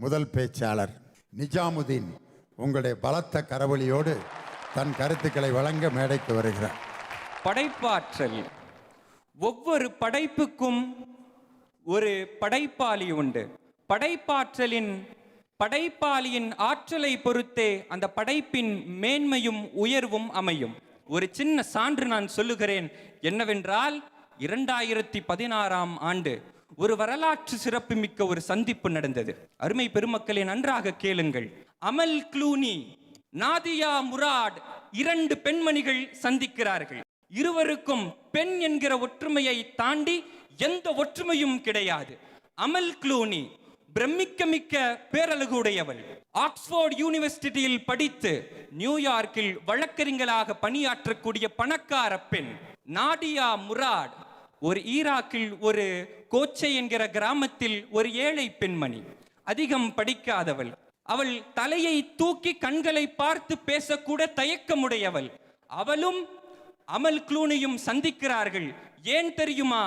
முதல் பேச்சாளர் நிஜாமுதீன் உங்களுடைய பலத்த கரவொலியோடு தன் கருத்துக்களை வழங்க மேடைக்கு வருகிறார். படைப்பாற்றல். ஒவ்வொரு படைப்புக்கும் ஒரு படைப்பாளி உண்டு. படைப்பாளியின் ஆற்றலை பொறுத்தே அந்த படைப்பின் மேன்மையும் உயர்வும் அமையும். ஒரு சின்ன சான்று நான் சொல்லுகிறேன். என்னவென்றால் 2016ஆம் ஆண்டு ஒரு வரலாற்று சிறப்புமிக்க ஒரு சந்திப்பு நடந்தது. அருமை பெருமக்களே, நன்றாக கேளுங்கள். அமல் க்ளூனி, நாதியா முராட், 2 பெண்மணிகள் சந்திக்கிறார்கள். இருவருக்கும் பெண் என்கிற ஒற்றுமையை தாண்டி எந்த ஒற்றுமையும் கிடையாது. அமல் க்ளூனி பிரமிக்க பேரழகு உடையவள். ஆக்ஸ்போர்ட் யூனிவர்சிட்டியில் படித்து நியூயார்க்கில் வழக்கறிஞராக பணியாற்றக்கூடிய பணக்கார பெண். நாதியா முராட் ஒரு ஈராக்கில் ஒரு கோச்சை என்கிற கிராமத்தில் ஒரு ஏழை பெண்மணி. அதிகம் படிக்காதவள். அவள் தலையை தூக்கி கண்களை பார்த்து பேசக்கூட தயக்கமுடையவள். அவளும் அமல் க்ளூனியும் சந்திக்கிறார்கள். ஏன் தெரியுமா?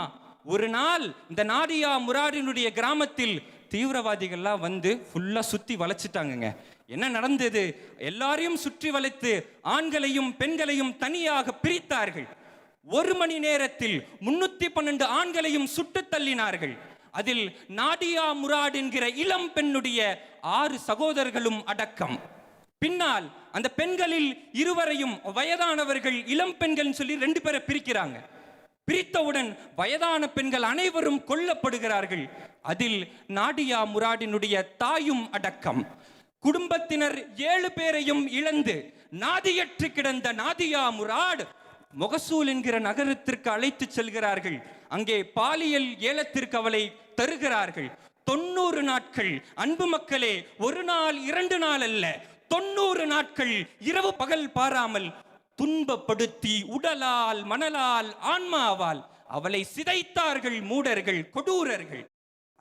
ஒரு நாள் இந்த நாதியா முராடினுடைய கிராமத்தில் தீவிரவாதிகள்லாம் வந்து ஃபுல்லா சுத்தி வளைச்சிட்டாங்க. என்ன நடந்தது? எல்லாரையும் சுற்றி வளைத்து ஆண்களையும் பெண்களையும் தனியாக பிரித்தார்கள். 1 மணி நேரத்தில் 312 ஆண்களையும் சுட்டு தள்ளினார்கள். அதில் நாதியா முராட் என்கிற இளம் பெண்ணுடைய 6 சகோதரர்களும் அடக்கம். பின்னால் அந்த பெண்களில் இருவரையும் வயதானவர்கள் இளம் பெண்கள் சொல்லி 2 பேரை பிரிக்கிறாங்க. பிரித்தவுடன் வயதான பெண்கள் அனைவரும் கொல்லப்படுகிறார்கள். அதில் நாதியா முராடினுடைய தாயும் அடக்கம். குடும்பத்தினர் 7 பேரையும் இழந்து நாதியற்று கிடந்த நாதியா முராட் மொகசூல் என்கிற நகரத்திற்கு அழைத்து செல்கிறார்கள். அங்கே பாலியல் ஏலத்திற்கு அவளை தருகிறார்கள். 90 நாட்கள். அன்பு மக்களே, 1 நாள் 2 நாள் அல்ல, 90 நாட்கள் இரவு பகல் பாராமல் துன்பப்படுத்தி உடலால் மணலால் ஆன்மாவால் அவளை சிதைத்தார்கள் மூடர்கள், கொடூரர்கள்.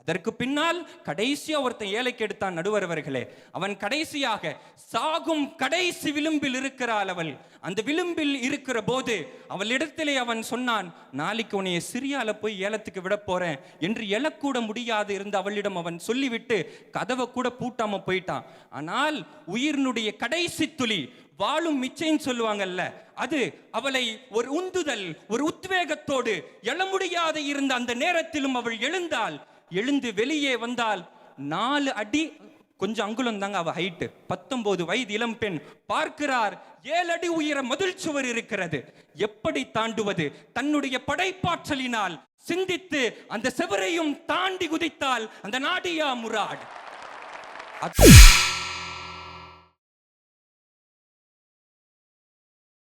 அதற்கு பின்னால் கடைசியா ஒருத்தன் ஏழைக்கு எடுத்தான். நடுவர் அவர்களே, அவன் கடைசியாக சாகும் கடைசி விளிம்பில் இருக்கிறாள் அவள். அந்த விளிம்பில் இருக்கிற போது அவளிடத்திலே அவன் சொன்னான், நாளைக்கு உன்னைய சிரியால போய் ஏலத்துக்கு விட போறேன் என்று எழக்கூட முடியாது இருந்த அவளிடம் அவன் சொல்லிவிட்டு கதவை கூட பூட்டாம போயிட்டான். ஆனால் உயிரினுடைய கடைசி துளி, வாழும் மிச்சைன்னு சொல்லுவாங்கல்ல, அது அவளை ஒரு உந்துதல், ஒரு உத்வேகத்தோடு எழ முடியாத இருந்த அந்த நேரத்திலும் அவள் எழுந்தாள். எழுந்து வெளியே வந்தால் 4 அடி கொஞ்சம் அங்குலம் தாங்க அவ ஹைட். 19 வயது இளம் பெண். பார்க்கிறார், 7 அடி உயர மதில் சுவர் இருக்கிறது. எப்படி தாண்டுவது? தன்னுடைய படைப்பாற்றலினால் சிந்தித்து அந்த செவரையும் தாண்டி குதித்தால் அந்த நாதியா முராட்.